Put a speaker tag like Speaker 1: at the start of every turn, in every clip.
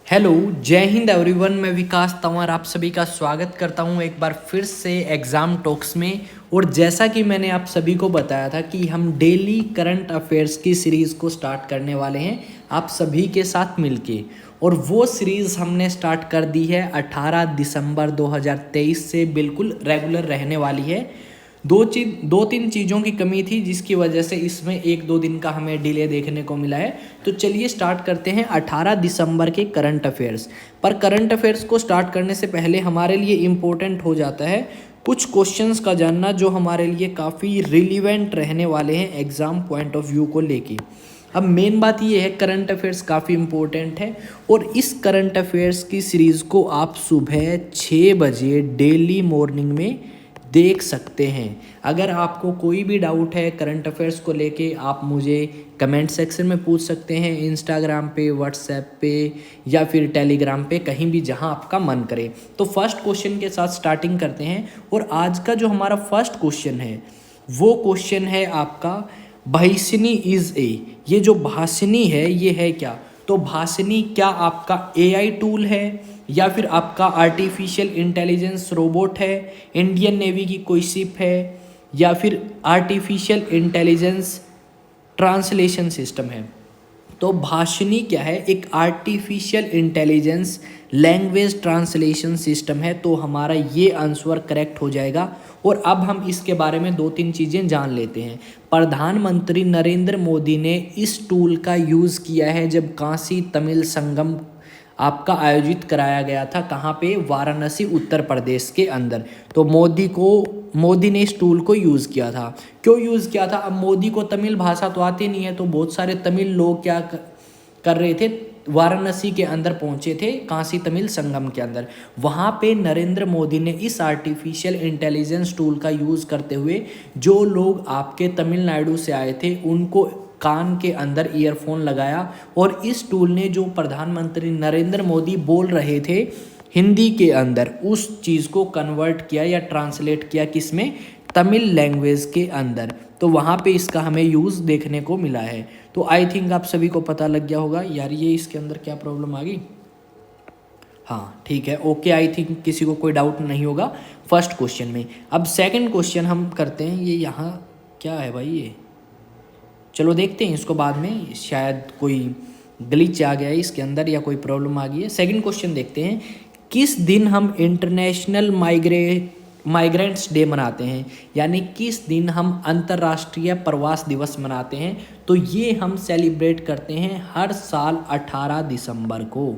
Speaker 1: Hello, जय Hind everyone. मैं विकास तंवर आप सभी का स्वागत करता हूं एक बार फिर से एग्ज़ाम टॉक्स में। और जैसा कि मैंने आप सभी को बताया था कि हम डेली करंट अफेयर्स की सीरीज़ को स्टार्ट करने वाले हैं आप सभी के साथ मिलके। और वो सीरीज़ हमने स्टार्ट कर दी है 18 दिसंबर 2023 से, बिल्कुल रेगुलर रहने वाली है। दो तीन चीज़ों की कमी थी जिसकी वजह से इसमें एक दो दिन का हमें डिले देखने को मिला है। तो चलिए स्टार्ट करते हैं 18 दिसंबर के करंट अफेयर्स। पर करंट अफेयर्स को स्टार्ट करने से पहले हमारे लिए इम्पोर्टेंट हो जाता है कुछ क्वेश्चंस का जानना जो हमारे लिए काफ़ी रिलीवेंट रहने वाले हैं एग्ज़ाम पॉइंट ऑफ व्यू को लेके। अब मेन बात ये है, करंट अफेयर्स काफ़ी इम्पोर्टेंट है और इस करंट अफेयर्स की सीरीज़ को आप सुबह 6 बजे डेली मॉर्निंग में देख सकते हैं। अगर आपको कोई भी डाउट है करंट अफेयर्स को लेके, आप मुझे कमेंट सेक्शन में पूछ सकते हैं, इंस्टाग्राम पे, व्हाट्सएप पे या फिर टेलीग्राम पे, कहीं भी जहां आपका मन करे। तो फर्स्ट क्वेश्चन के साथ स्टार्टिंग करते हैं। और आज का जो हमारा फर्स्ट क्वेश्चन है वो क्वेश्चन है आपका, भाषिनी इज ए। ये जो भाषिनी है ये है क्या? तो भाषिनी क्या आपका एआई टूल है या फिर आपका आर्टिफिशियल इंटेलिजेंस रोबोट है, इंडियन नेवी की कोई शिप है, या फिर आर्टिफिशियल इंटेलिजेंस ट्रांसलेशन सिस्टम है? तो भाषिनी क्या है? एक artificial intelligence language translation system है। तो हमारा ये आंसर करेक्ट हो जाएगा। और अब हम इसके बारे में दो तीन चीज़ें जान लेते हैं। प्रधानमंत्री नरेंद्र मोदी ने इस टूल का यूज़ किया है जब काशी तमिल संगम आपका आयोजित कराया गया था। कहाँ पे? वाराणसी, उत्तर प्रदेश के अंदर। तो मोदी ने इस टूल को यूज़ किया था। क्यों यूज़ किया था? अब मोदी को तमिल भाषा तो आती नहीं है, तो बहुत सारे तमिल लोग क्या कर रहे थे, वाराणसी के अंदर पहुंचे थे, काशी तमिल संगम के अंदर। वहाँ पे नरेंद्र मोदी ने इस आर्टिफिशियल इंटेलिजेंस टूल का यूज़ करते हुए जो लोग आपके तमिलनाडु से आए थे उनको कान के अंदर ईयरफोन लगाया और इस टूल ने जो प्रधानमंत्री नरेंद्र मोदी बोल रहे थे हिंदी के अंदर, उस चीज़ को कन्वर्ट किया या ट्रांसलेट किया किसमें? तमिल लैंग्वेज के अंदर। तो वहाँ पे इसका हमें यूज़ देखने को मिला है। तो आई थिंक आप सभी को पता लग गया होगा यार ये इसके अंदर क्या प्रॉब्लम आ गई। हाँ ठीक है, ओके, आई थिंक किसी को कोई डाउट नहीं होगा फर्स्ट क्वेश्चन में। अब सेकंड क्वेश्चन हम करते हैं। ये यहाँ क्या है भाई? ये चलो देखते हैं इसको बाद में, शायद कोई ग्लिच आ गया है इसके अंदर या कोई प्रॉब्लम आ गई है। सेकंड क्वेश्चन देखते हैं, किस दिन हम इंटरनेशनल माइग्रेंट्स डे मनाते हैं? यानी किस दिन हम अंतर्राष्ट्रीय प्रवास दिवस मनाते हैं? तो ये हम सेलिब्रेट करते हैं हर साल 18 दिसंबर को।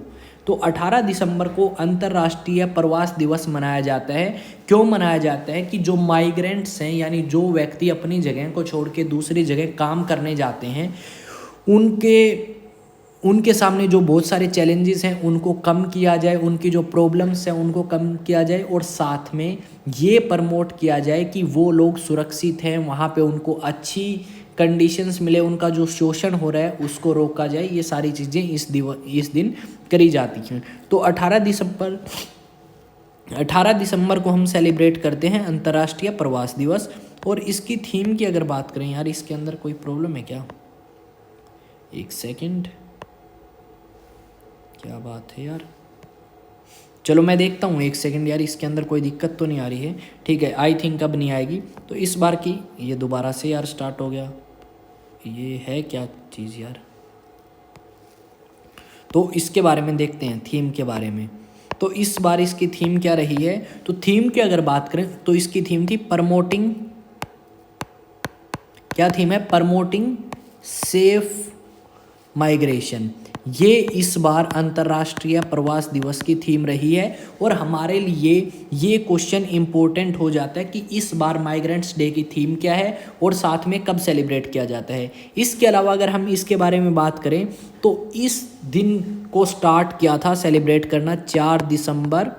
Speaker 1: तो 18 दिसंबर को अंतर्राष्ट्रीय प्रवास दिवस मनाया जाता है। क्यों मनाया जाता है? कि जो माइग्रेंट्स हैं, यानी जो व्यक्ति अपनी जगह को छोड़ के दूसरी जगह काम करने जाते हैं, उनके सामने जो बहुत सारे चैलेंजेस हैं उनको कम किया जाए, उनकी जो प्रॉब्लम्स हैं उनको कम किया जाए, और साथ में ये प्रमोट किया जाए कि वो लोग सुरक्षित हैं, वहाँ पे उनको अच्छी कंडीशंस मिले, उनका जो शोषण हो रहा है उसको रोका जाए। ये सारी चीज़ें इस दिन करी जाती हैं। तो 18 दिसंबर को हम सेलिब्रेट करते हैं अंतर्राष्ट्रीय प्रवास दिवस। और इसकी थीम की अगर बात करें, यार इसके अंदर कोई प्रॉब्लम है क्या? एक सेकंड, क्या बात है यार, चलो मैं देखता हूँ एक सेकंड यार, इसके अंदर कोई दिक्कत तो नहीं आ रही है। ठीक है, आई थिंक अब नहीं आएगी। तो इस बार की ये दोबारा से यार स्टार्ट हो गया, ये है क्या चीज़ यार? तो इसके बारे में देखते हैं, थीम के बारे में। तो इस बार इसकी थीम क्या रही है? तो थीम की अगर बात करें तो इसकी थीम थी प्रमोटिंग, क्या थीम है? Promoting safe migration. ये इस बार अंतर्राष्ट्रीय प्रवास दिवस की थीम रही है। और हमारे लिए ये क्वेश्चन इम्पोर्टेंट हो जाता है कि इस बार माइग्रेंट्स डे की थीम क्या है और साथ में कब सेलिब्रेट किया जाता है। इसके अलावा अगर हम इसके बारे में बात करें तो इस दिन को स्टार्ट किया था सेलिब्रेट करना 4 दिसंबर,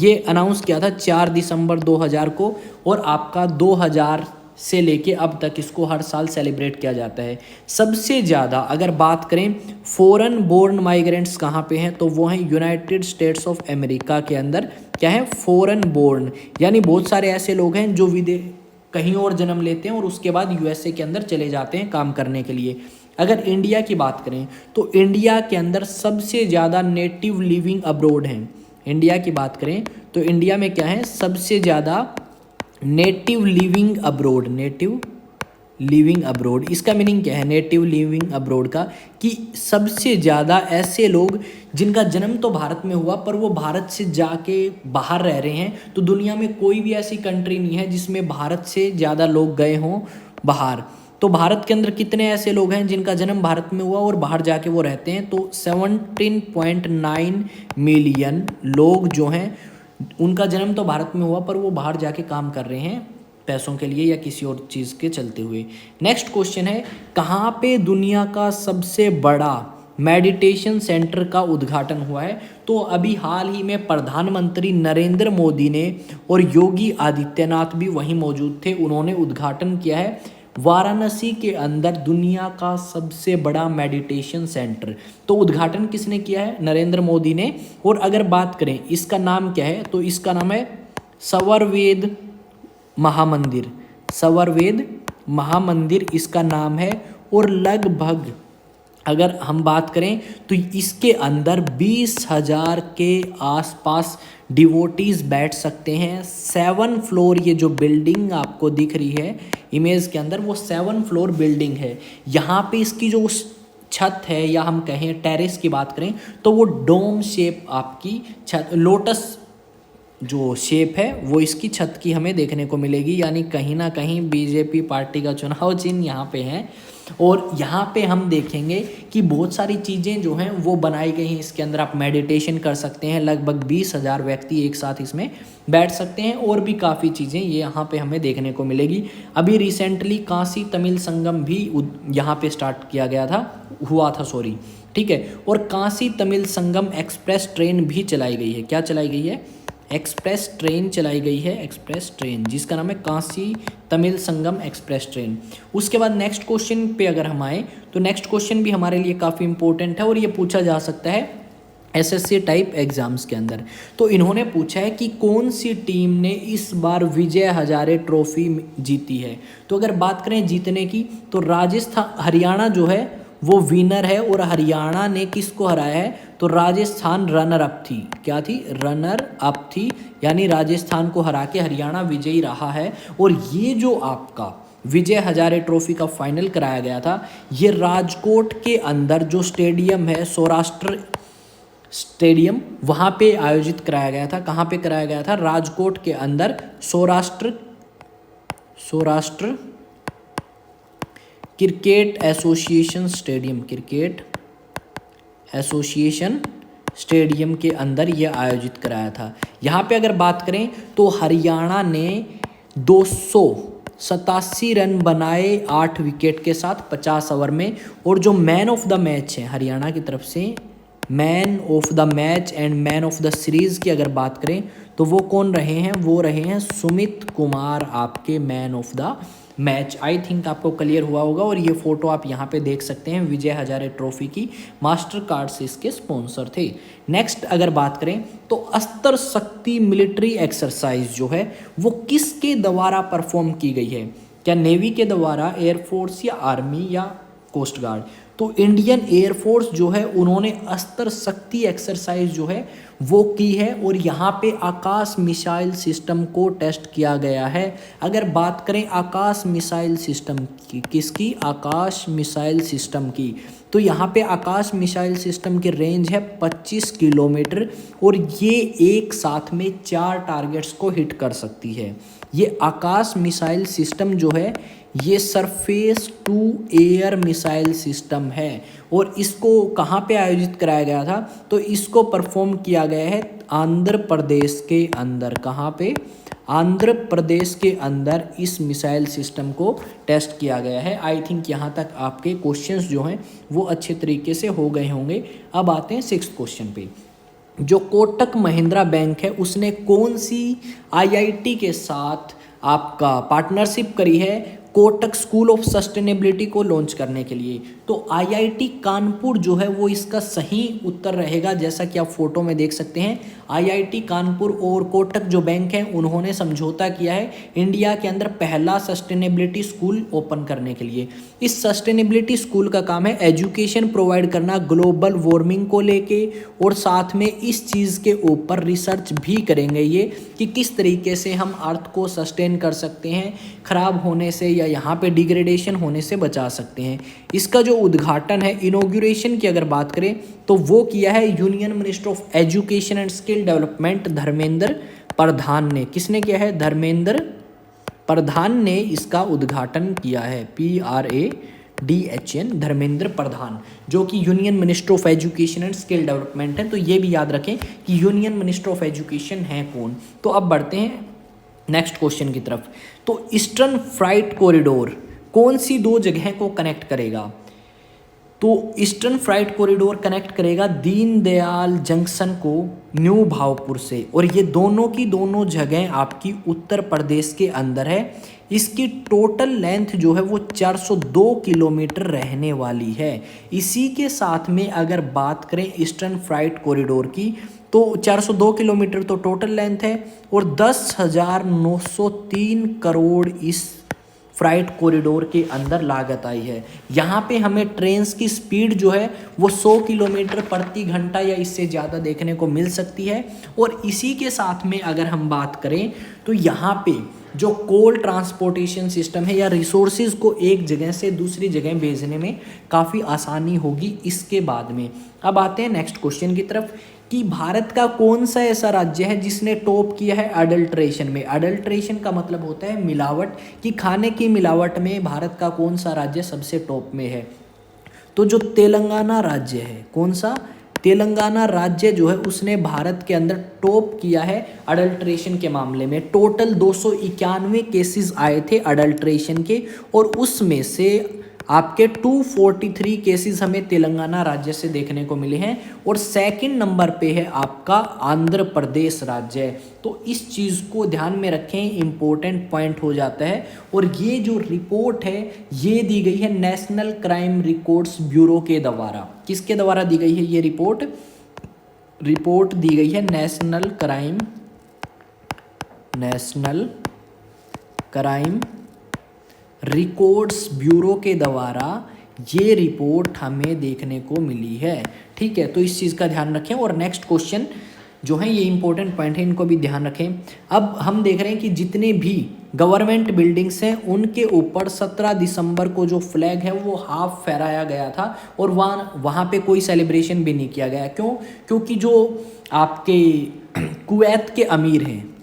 Speaker 1: ये अनाउंस किया था 4 दिसंबर 2000 को, और आपका 2000 से लेके अब तक इसको हर साल सेलिब्रेट किया जाता है। सबसे ज़्यादा अगर बात करें फॉरेन बोर्न माइग्रेंट्स कहाँ पे हैं, तो वो हैं यूनाइटेड स्टेट्स ऑफ अमेरिका के अंदर। क्या है? फॉरेन बोर्न, यानी बहुत सारे ऐसे लोग हैं जो कहीं और जन्म लेते हैं और उसके बाद यूएसए के अंदर चले जाते हैं काम करने के लिए। अगर इंडिया की बात करें तो इंडिया के अंदर सबसे ज़्यादा नेटिव लिविंग अब्रोड हैं। इंडिया की बात करें तो इंडिया में क्या है, सबसे ज़्यादा native living abroad. Native living abroad, इसका मीनिंग क्या है नेटिव लिविंग अब्रोड का, कि सबसे ज़्यादा ऐसे लोग जिनका जन्म तो भारत में हुआ पर वो भारत से जाके बाहर रह रहे हैं। तो दुनिया में कोई भी ऐसी कंट्री नहीं है जिसमें भारत से ज़्यादा लोग गए हों बाहर। तो भारत के अंदर कितने ऐसे लोग हैं जिनका जन्म भारत में हुआ और बाहर जाके वो रहते हैं, तो 17.9 मिलियन लोग जो हैं उनका जन्म तो भारत में हुआ पर वो बाहर जाके काम कर रहे हैं पैसों के लिए या किसी और चीज़ के चलते हुए। नेक्स्ट क्वेश्चन है, कहाँ पे दुनिया का सबसे बड़ा मेडिटेशन सेंटर का उद्घाटन हुआ है? तो अभी हाल ही में प्रधानमंत्री नरेंद्र मोदी ने और योगी आदित्यनाथ भी वहीं मौजूद थे, उन्होंने उद्घाटन किया है वाराणसी के अंदर दुनिया का सबसे बड़ा मेडिटेशन सेंटर। तो उद्घाटन किसने किया है? नरेंद्र मोदी ने। और अगर बात करें इसका नाम क्या है, तो इसका नाम है सवरवेद महामंदिर। सवरवेद महामंदिर इसका नाम है। और लगभग अगर हम बात करें तो इसके अंदर 20,000 के आसपास डिवोटीज बैठ सकते हैं। 7 फ्लोर ये जो बिल्डिंग आपको दिख रही है इमेज के अंदर, वो 7 फ्लोर बिल्डिंग है। यहाँ पे इसकी जो छत है या हम कहें टेरेस की बात करें तो वो डोम शेप आपकी छत, लोटस जो शेप है वो इसकी छत की हमें देखने को मिलेगी। यानी कहीं ना कहीं बीजेपी पार्टी का चुनाव चिन्ह यहाँ पे है। और यहाँ पे हम देखेंगे कि बहुत सारी चीज़ें जो हैं वो बनाई गई हैं इसके अंदर। आप मेडिटेशन कर सकते हैं, लगभग 20,000 व्यक्ति एक साथ इसमें बैठ सकते हैं, और भी काफ़ी चीज़ें ये यहाँ पे हमें देखने को मिलेगी। अभी रिसेंटली काशी तमिल संगम भी यहाँ पे स्टार्ट किया गया था, ठीक है। और काशी तमिल संगम एक्सप्रेस ट्रेन भी चलाई गई है। क्या चलाई गई है? एक्सप्रेस ट्रेन चलाई गई है, एक्सप्रेस ट्रेन जिसका नाम है काशी तमिल संगम एक्सप्रेस ट्रेन। उसके बाद नेक्स्ट क्वेश्चन पे अगर हम आए तो नेक्स्ट क्वेश्चन भी हमारे लिए काफ़ी इंपॉर्टेंट है और ये पूछा जा सकता है एसएससी टाइप एग्जाम्स के अंदर। तो इन्होंने पूछा है कि कौन सी टीम ने इस बार विजय हजारे ट्रॉफी जीती है? तो अगर बात करें जीतने की तो राजस्थान, हरियाणा जो है वो विनर है। और हरियाणा ने किसको हराया है? तो राजस्थान रनर अप थी। क्या थी? रनर अप थी, यानी राजस्थान को हरा के हरियाणा विजयी रहा है। और ये जो आपका विजय हजारे ट्रॉफी का फाइनल कराया गया था, ये राजकोट के अंदर जो स्टेडियम है सौराष्ट्र स्टेडियम, वहाँ पे आयोजित कराया गया था। कहाँ पे कराया गया था? राजकोट के अंदर Saurashtra cricket association stadium, cricket association stadium के अंदर यह आयोजित कराया था। यहाँ पे अगर बात करें तो हरियाणा ने 287 रन बनाए 8 विकेट के साथ 50 ओवर में। और जो मैन ऑफ द मैच है हरियाणा की तरफ से, man of the match and man of the series की अगर बात करें तो वो कौन रहे हैं? वो रहे हैं सुमित कुमार, आपके man of the match. I think आपको क्लियर हुआ होगा। और ये फोटो आप यहाँ पे देख सकते हैं, विजय हजारे ट्रॉफी की मास्टर कार्ड से इसके स्पॉन्सर थे। नेक्स्ट अगर बात करें तो अस्त्र शक्ति मिलिट्री एक्सरसाइज जो है वो किसके द्वारा परफॉर्म की गई है? क्या नेवी के द्वारा, एयरफोर्स या आर्मी या कोस्ट गार्ड? तो इंडियन एयरफोर्स जो है उन्होंने अस्त्र शक्ति एक्सरसाइज जो है वो की है। और यहाँ पे आकाश मिसाइल सिस्टम को टेस्ट किया गया है। अगर बात करें आकाश मिसाइल सिस्टम की, किसकी? आकाश मिसाइल सिस्टम की। तो यहाँ पे आकाश मिसाइल सिस्टम की रेंज है 25 किलोमीटर और ये एक साथ में 4 टारगेट्स को हिट कर सकती है। ये आकाश मिसाइल सिस्टम जो है ये surface to air missile system है। और इसको कहाँ पे आयोजित कराया गया था? तो इसको परफॉर्म किया गया है आंध्र प्रदेश के अंदर। कहाँ पे? आंध्र प्रदेश के अंदर इस मिसाइल सिस्टम को टेस्ट किया गया है। आई थिंक यहाँ तक आपके क्वेश्चंस जो हैं वो अच्छे तरीके से हो गए होंगे। अब आते हैं 6th क्वेश्चन पे। जो कोटक महिंद्रा बैंक है उसने कौन सी आईआईटी के साथ आपका पार्टनरशिप करी है? कोटक स्कूल ऑफ सस्टेनेबिलिटी को लॉन्च करने के लिए। तो आईआईटी कानपुर जो है वो इसका सही उत्तर रहेगा। जैसा कि आप फोटो में देख सकते हैं, आईआईटी कानपुर और कोटक जो बैंक है उन्होंने समझौता किया है इंडिया के अंदर पहला सस्टेनेबिलिटी स्कूल ओपन करने के लिए। इस सस्टेनेबिलिटी स्कूल का काम है एजुकेशन प्रोवाइड करना ग्लोबल वार्मिंग को लेके, और साथ में इस चीज़ के ऊपर रिसर्च भी करेंगे ये कि किस तरीके से हम अर्थ को सस्टेन कर सकते हैं, ख़राब होने से या यहाँ पे डिग्रेडेशन होने से बचा सकते हैं। इसका जो उद्घाटन है, इनॉग्रेशन की अगर बात करें तो वो किया है union minister of education and skill development Dharmendra Pradhan ने। किसने किया है? धर्मेंद्र प्रधान ने इसका उद्घाटन किया है। PRADHN, धर्मेंद्र प्रधान, जो कि union minister of education and skill development है। तो ये भी याद रखें कि यूनियन मिनिस्टर ऑफ एजुकेशन है कौन। तो अब बढ़ते हैं नेक्स्ट क्वेश्चन की तरफ। तो ईस्टर्न फ्राइट कॉरिडोर कौन सी दो जगह को कनेक्ट करेगा? तो ईस्टर्न फ्राइट कॉरिडोर कनेक्ट करेगा दीनदयाल जंक्शन को न्यू भावपुर से, और ये दोनों की दोनों जगह आपकी उत्तर प्रदेश के अंदर है। इसकी टोटल लेंथ जो है वो 402 किलोमीटर रहने वाली है। इसी के साथ में अगर बात करें ईस्टर्न फ्राइट कॉरिडोर की, तो 402 किलोमीटर तो टोटल लेंथ है, और 10,903 करोड़ इस फ्राइट कॉरिडोर के अंदर लागत आई है। यहाँ पे हमें ट्रेन्स की स्पीड जो है वो 100 किलोमीटर प्रति घंटा या इससे ज़्यादा देखने को मिल सकती है। और इसी के साथ में अगर हम बात करें तो यहाँ पे जो कोल ट्रांसपोर्टेशन सिस्टम है या रिसोर्सेज को एक जगह से दूसरी जगह भेजने में काफ़ी आसानी होगी इसके बाद में। अब आते हैं नेक्स्ट क्वेश्चन की तरफ कि भारत का कौन सा ऐसा राज्य है जिसने टॉप किया है अडल्ट्रेशन में। अडल्ट्रेशन का मतलब होता है मिलावट, कि खाने की मिलावट में भारत का कौन सा राज्य सबसे टॉप में है। तो जो तेलंगाना राज्य है, कौन सा? तेलंगाना राज्य जो है उसने भारत के अंदर टॉप किया है अडल्ट्रेशन के मामले में। टोटल 291 केसेस आए थे अडल्ट्रेशन के, और उसमें से आपके 243 केसेस हमें तेलंगाना राज्य से देखने को मिले हैं, और सेकंड नंबर पे है आपका आंध्र प्रदेश राज्य। तो इस चीज़ को ध्यान में रखें, इम्पोर्टेंट पॉइंट हो जाता है। और ये जो रिपोर्ट है ये दी गई है नेशनल क्राइम रिकॉर्ड्स ब्यूरो के द्वारा। किसके द्वारा दी गई है ये रिपोर्ट? रिपोर्ट दी गई है नेशनल क्राइम रिकॉर्ड्स ब्यूरो के द्वारा ये रिपोर्ट हमें देखने को मिली है। ठीक है, तो इस चीज़ का ध्यान रखें। और नेक्स्ट क्वेश्चन जो है ये इंपॉर्टेंट पॉइंट है, इनको भी ध्यान रखें। अब हम देख रहे हैं कि जितने भी गवर्नमेंट बिल्डिंग्स हैं उनके ऊपर 17 दिसंबर को जो फ्लैग है वो हाफ फहराया गया था, और वहाँ पे कोई सेलिब्रेशन भी नहीं किया गया। क्यों? क्योंकि जो आपके कुवैत के अमीर हैं,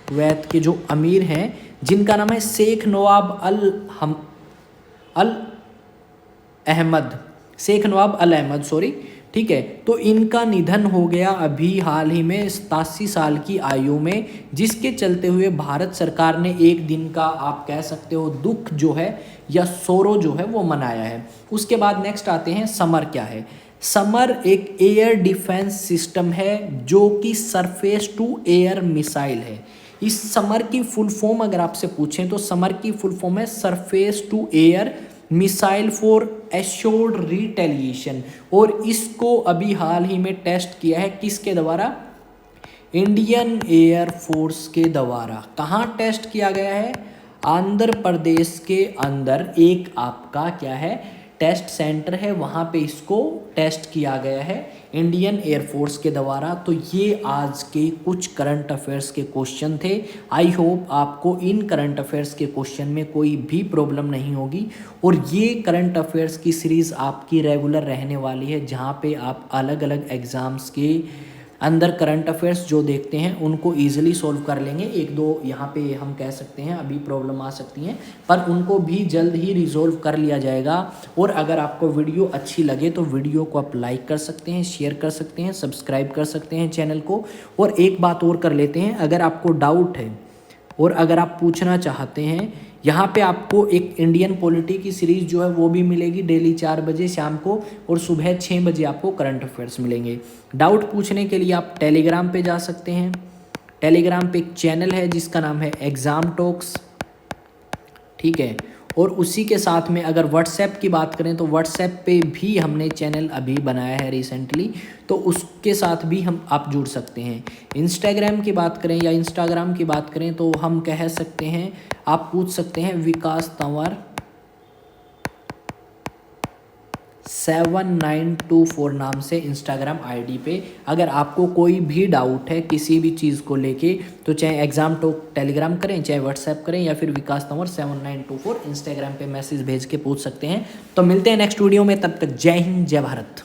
Speaker 1: कुवैत के जो अमीर हैं जिनका नाम है शेख नवाब अल अहमद, ठीक है, तो इनका निधन हो गया अभी हाल ही में 87 साल की आयु में, जिसके चलते हुए भारत सरकार ने एक दिन का आप कह सकते हो दुख जो है या सोरो जो है वो मनाया है। उसके बाद नेक्स्ट आते हैं समर क्या है। समर एक एयर डिफेंस सिस्टम है जो कि सरफेस टू एयर मिसाइल है। इस समर की फुल फॉर्म अगर आपसे पूछें तो समर की फुल फॉर्म है surface to air missile for assured retaliation, और इसको अभी हाल ही में टेस्ट किया है किसके द्वारा? इंडियन एयर फोर्स के द्वारा। कहाँ टेस्ट किया गया है? आंध्र प्रदेश के अंदर एक आपका क्या है टेस्ट सेंटर है, वहाँ पे इसको टेस्ट किया गया है इंडियन एयरफोर्स के द्वारा। तो ये आज के कुछ करंट अफेयर्स के क्वेश्चन थे। आई होप आपको इन करंट अफेयर्स के क्वेश्चन में कोई भी प्रॉब्लम नहीं होगी, और ये करंट अफेयर्स की सीरीज़ आपकी रेगुलर रहने वाली है, जहाँ पे आप अलग अलग एग्ज़ाम्स के अंदर करंट अफेयर्स जो देखते हैं उनको ईजिली सॉल्व कर लेंगे। एक दो यहाँ पे हम कह सकते हैं अभी प्रॉब्लम आ सकती हैं, पर उनको भी जल्द ही रिजॉल्व कर लिया जाएगा। और अगर आपको वीडियो अच्छी लगे तो वीडियो को आप लाइक कर सकते हैं, शेयर कर सकते हैं, सब्सक्राइब कर सकते हैं चैनल को। और एक बात और कर लेते हैं, अगर आपको डाउट है और अगर आप पूछना चाहते हैं, यहाँ पे आपको एक इंडियन पॉलिटी की सीरीज़ जो है वो भी मिलेगी डेली 4 बजे शाम को, और सुबह 6 बजे आपको करंट अफेयर्स मिलेंगे। डाउट पूछने के लिए आप टेलीग्राम पे जा सकते हैं। टेलीग्राम पे एक चैनल है जिसका नाम है एग्ज़ाम टॉक्स, ठीक है। और उसी के साथ में अगर व्हाट्सएप की बात करें तो व्हाट्सएप पे भी हमने चैनल अभी बनाया है रिसेंटली, तो उसके साथ भी आप जुड़ सकते हैं। इंस्टाग्राम की बात करें या इंस्टाग्राम की बात करें तो हम कह सकते हैं, आप पूछ सकते हैं विकास तंवर 7924 नाम से इंस्टाग्राम आईडी पे। अगर आपको कोई भी डाउट है किसी भी चीज़ को लेके, तो चाहे एग्जाम टॉक टेलीग्राम करें, चाहे व्हाट्सएप करें, या फिर विकास तंवर 7924 इंस्टाग्राम पे मैसेज भेज के पूछ सकते हैं। तो मिलते हैं नेक्स्ट वीडियो में, तब तक जय हिंद जय भारत।